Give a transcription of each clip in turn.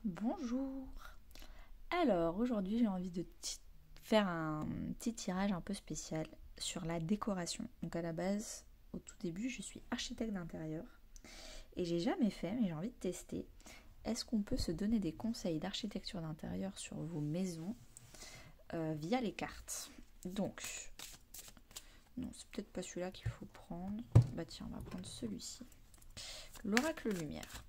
Bonjour. Alors aujourd'hui j'ai envie de faire un petit tirage un peu spécial sur la décoration. Donc à la base, au tout début, je suis architecte d'intérieur et j'ai jamais fait, mais j'ai envie de tester. Est-ce qu'on peut se donner des conseils d'architecture d'intérieur sur vos maisons via les cartes? Donc, non, c'est peut-être pas celui-là qu'il faut prendre. Bah tiens, on va prendre celui-ci. L'oracle lumière.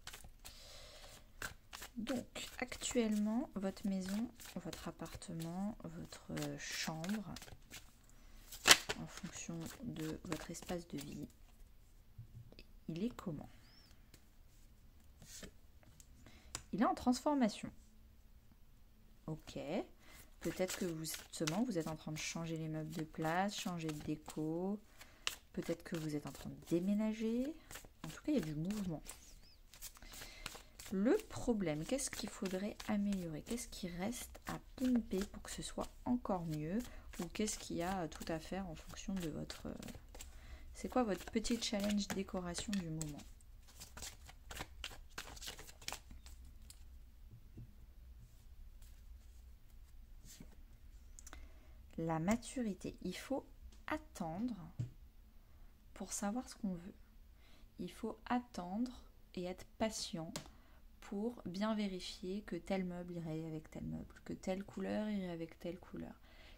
Donc, actuellement, votre maison, votre appartement, votre chambre, en fonction de votre espace de vie, il est comment? Il est en transformation. Ok. Peut-être que vous êtes en train de changer les meubles de place, changer de déco. Peut-être que vous êtes en train de déménager. En tout cas, il y a du mouvement. Le problème, qu'est-ce qu'il faudrait améliorer? Qu'est-ce qui reste à pimper pour que ce soit encore mieux? Ou qu'est-ce qu'il y a tout à faire en fonction de votre... C'est quoi votre petit challenge décoration du moment? La maturité. Il faut attendre pour savoir ce qu'on veut. Il faut attendre et être patient pour bien vérifier que tel meuble irait avec tel meuble, que telle couleur irait avec telle couleur.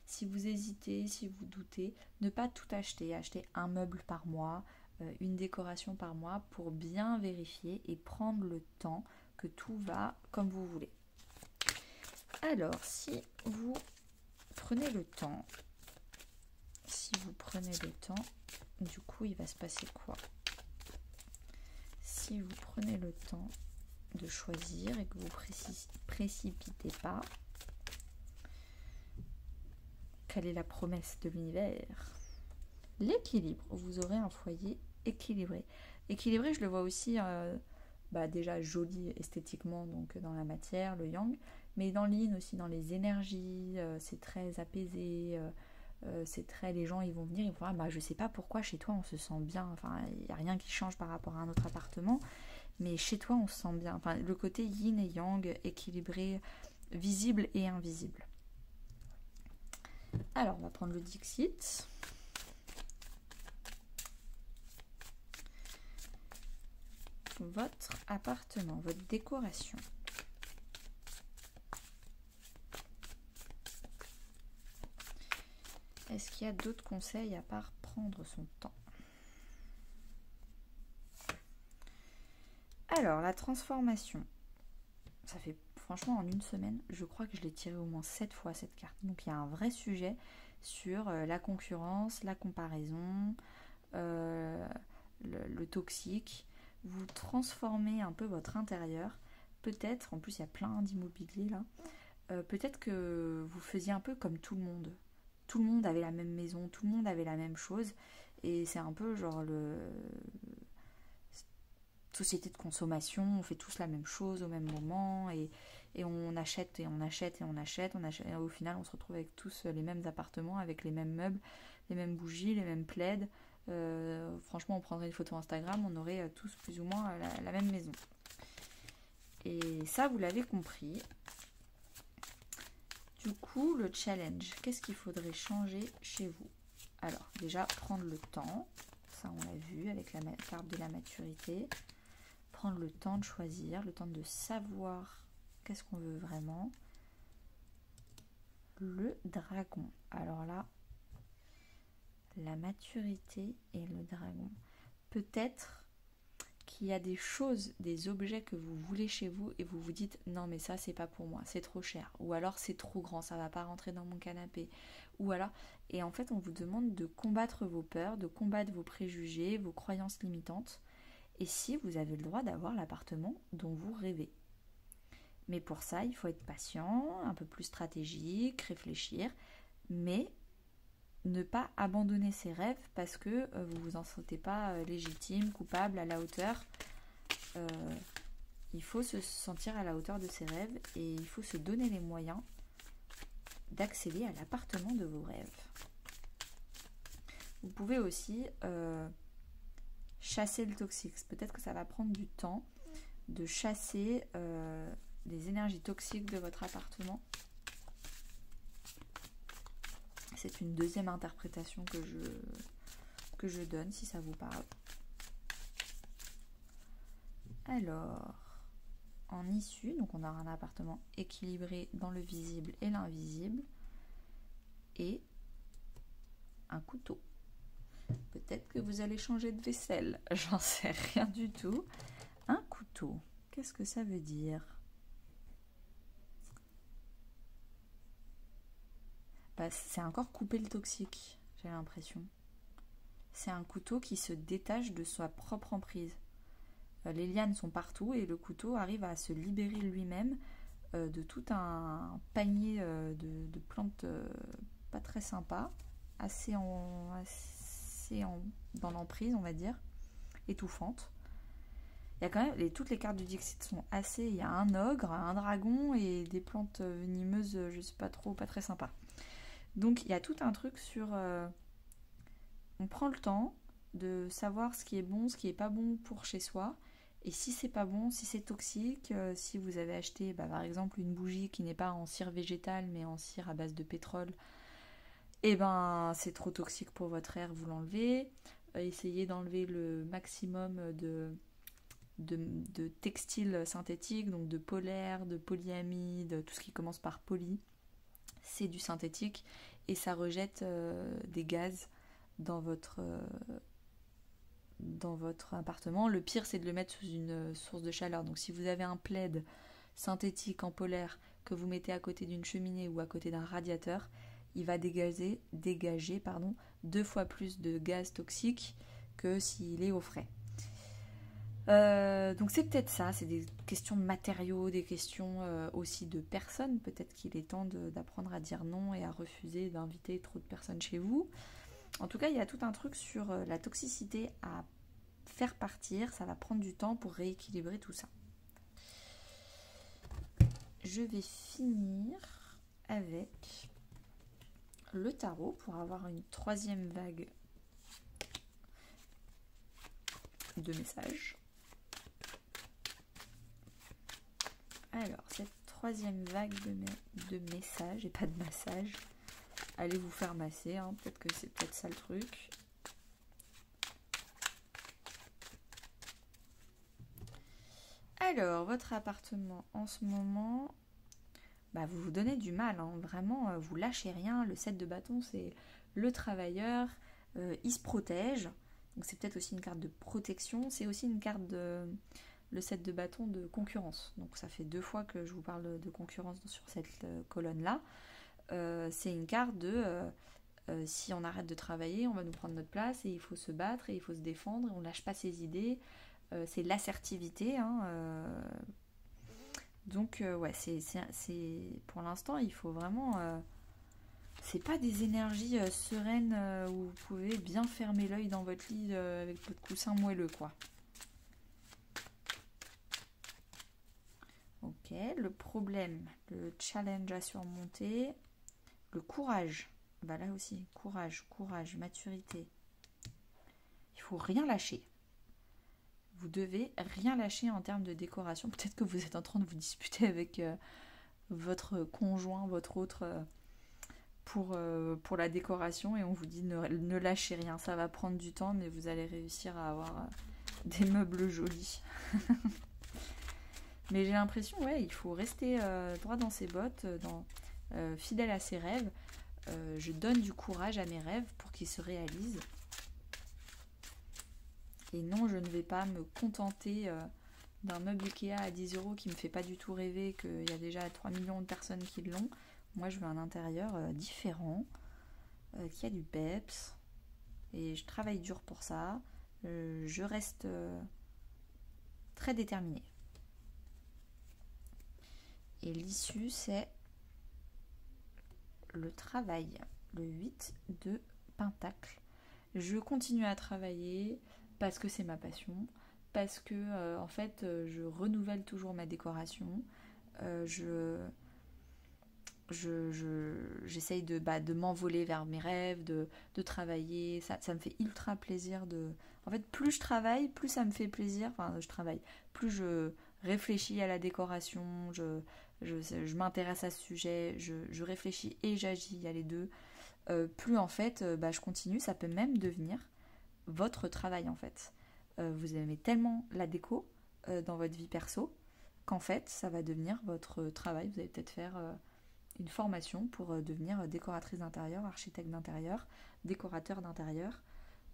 Si vous hésitez, si vous doutez, ne pas tout acheter. Acheter un meuble par mois, une décoration par mois pour bien vérifier et prendre le temps que tout va comme vous voulez. Alors, si vous prenez le temps, du coup, il va se passer quoi? Si vous prenez le temps de choisir et que vous précipitez pas, quelle est la promesse de l'univers? L'équilibre. Vous aurez un foyer équilibré. Équilibré, je le vois aussi déjà joli esthétiquement, donc dans la matière, le yang, mais dans l'yin aussi, dans les énergies, c'est très apaisé, c'est très... Les gens, ils vont venir, ils vont voir, je sais pas pourquoi chez toi on se sent bien, enfin, il n'y a rien qui change par rapport à un autre appartement, mais chez toi on se sent bien. Enfin, le côté yin et yang, équilibré, visible et invisible. Alors, on va prendre le Dixit. Votre appartement, votre décoration. Est-ce qu'il y a d'autres conseils à part prendre son temps? Alors, la transformation. Ça fait franchement en une semaine, je crois que je l'ai tiré au moins 7 fois cette carte. Donc il y a un vrai sujet sur la concurrence, la comparaison, le toxique. Vous transformez un peu votre intérieur. Peut-être, en plus il y a plein d'immobilier là, peut-être que vous faisiez un peu comme tout le monde. Tout le monde avait la même maison, tout le monde avait la même chose. Et c'est un peu genre le société de consommation, on fait tous la même chose au même moment et on achète et on achète et on achète, et au final on se retrouve avec tous les mêmes appartements, avec les mêmes meubles, les mêmes bougies, les mêmes plaids. Franchement, on prendrait une photo Instagram, on aurait tous plus ou moins la même maison. Et ça, vous l'avez compris. Du coup, le challenge, qu'est-ce qu'il faudrait changer chez vous? Alors, déjà, prendre le temps, ça on l'a vu avec la carte de la maturité. Prendre le temps de choisir, le temps de savoir qu'est-ce qu'on veut vraiment. Le dragon. Alors là, la maturité et le dragon. Peut-être qu'il y a des choses, des objets que vous voulez chez vous et vous vous dites non mais ça c'est pas pour moi, c'est trop cher. Ou alors c'est trop grand, ça va pas rentrer dans mon canapé. Ou alors, et en fait on vous demande de combattre vos peurs, de combattre vos préjugés, vos croyances limitantes. Et si vous avez le droit d'avoir l'appartement dont vous rêvez. Mais pour ça, il faut être patient, un peu plus stratégique, réfléchir, mais ne pas abandonner ses rêves parce que vous vous en sentez pas légitime, coupable, à la hauteur. Il faut se sentir à la hauteur de ses rêves et il faut se donner les moyens d'accéder à l'appartement de vos rêves. Vous pouvez aussi chasser le toxique. Peut-être que ça va prendre du temps de chasser les énergies toxiques de votre appartement. C'est une deuxième interprétation que je donne, si ça vous parle. Alors, en issue, donc on a un appartement équilibré dans le visible et l'invisible, et un couteau. Peut-être que vous allez changer de vaisselle, j'en sais rien du tout. Un couteau, qu'est-ce que ça veut dire? C'est encore couper le toxique, j'ai l'impression. C'est un couteau qui se détache de sa propre emprise. Les lianes sont partout et le couteau arrive à se libérer lui-même de tout un panier de plantes pas très sympas, dans l'emprise, on va dire, étouffantes. Il y a quand même toutes les cartes du Dixit sont assez. Il y a un ogre, un dragon et des plantes venimeuses, je sais pas trop, pas très sympas. Donc il y a tout un truc sur. On prend le temps de savoir ce qui est bon, ce qui est pas bon pour chez soi. Et si c'est pas bon, si c'est toxique, si vous avez acheté par exemple une bougie qui n'est pas en cire végétale mais en cire à base de pétrole, et c'est trop toxique pour votre air, vous l'enlevez. Essayez d'enlever le maximum de textiles synthétiques, donc de polaire, de polyamide, tout ce qui commence par poly, c'est du synthétique et ça rejette des gaz dans votre appartement. Le pire, c'est de le mettre sous une source de chaleur. Donc si vous avez un plaid synthétique en polaire que vous mettez à côté d'une cheminée ou à côté d'un radiateur, il va dégager 2 fois plus de gaz toxiques que s'il est au frais. Donc c'est peut-être ça, c'est des questions de matériaux, des questions aussi de personnes. Peut-être qu'il est temps d'apprendre à dire non et à refuser d'inviter trop de personnes chez vous. En tout cas, il y a tout un truc sur la toxicité à faire partir. Ça va prendre du temps pour rééquilibrer tout ça. Je vais finir avec le tarot pour avoir une troisième vague de messages. Alors, cette troisième vague de messages et pas de massage, allez vous faire masser, hein. Peut-être que c'est peut-être ça le truc. Alors, votre appartement en ce moment, vous vous donnez du mal, hein. Vraiment, vous lâchez rien. Le 7 de bâton, c'est le travailleur, il se protège. Donc c'est peut-être aussi une carte de protection. C'est aussi une carte le 7 de bâton de concurrence. Donc ça fait 2 fois que je vous parle de concurrence sur cette colonne-là. C'est une carte de si on arrête de travailler, on va nous prendre notre place et il faut se battre et il faut se défendre et on lâche pas ses idées. C'est l'assertivité, hein. Donc ouais, c'est pour l'instant il faut vraiment c'est pas des énergies sereines où vous pouvez bien fermer l'œil dans votre lit avec votre coussin moelleux, quoi. Ok, le problème, le challenge à surmonter, le courage. Là aussi, courage, maturité. Il faut rien lâcher. Vous devez rien lâcher en termes de décoration. Peut-être que vous êtes en train de vous disputer avec votre conjoint, votre autre, pour la décoration et on vous dit ne lâchez rien. Ça va prendre du temps, mais vous allez réussir à avoir des meubles jolis. Mais j'ai l'impression, il faut rester droit dans ses bottes, fidèle à ses rêves. Je donne du courage à mes rêves pour qu'ils se réalisent. Et non, je ne vais pas me contenter d'un meuble Ikea à 10 € qui me fait pas du tout rêver, qu'il y a déjà 3 millions de personnes qui l'ont. Moi, je veux un intérieur différent, qui a du peps. Et je travaille dur pour ça. Je reste très déterminée. Et l'issue, c'est le travail, le 8 de Pentacle. Je continue à travailler parce que c'est ma passion, parce que en fait, je renouvelle toujours ma décoration. J'essaye de m'envoler vers mes rêves, de travailler. Ça me fait ultra plaisir de... En fait, plus je travaille, plus ça me fait plaisir. Enfin, je travaille. Plus je réfléchis à la décoration, je m'intéresse à ce sujet, je réfléchis et j'agis, il y a les deux, plus en fait je continue, ça peut même devenir votre travail en fait. Vous aimez tellement la déco dans votre vie perso qu'en fait ça va devenir votre travail. Vous allez peut-être faire une formation pour devenir décoratrice d'intérieur, architecte d'intérieur, décorateur d'intérieur,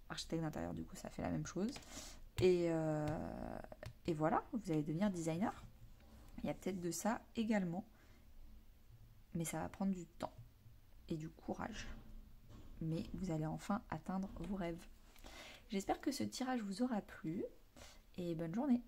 architecte d'intérieur du coup ça fait la même chose. Et voilà, vous allez devenir designer. Il y a peut-être de ça également, mais ça va prendre du temps et du courage. Mais vous allez enfin atteindre vos rêves. J'espère que ce tirage vous aura plu et bonne journée.